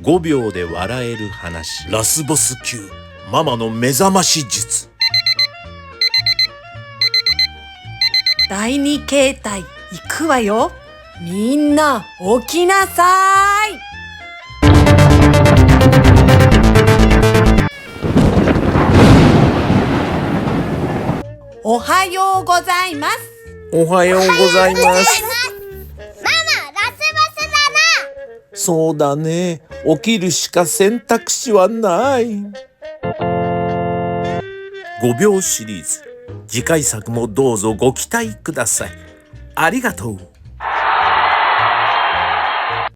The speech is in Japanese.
5秒で笑える話。ラスボス級ママの目覚まし術。第二形態行くわよ。みんな起きなさい。おはようございます。おはようございます。ママ、ラスボスだな。そうだね。起きるしか選択肢はない。5秒シリーズ。次回作もどうぞご期待ください。ありがとう。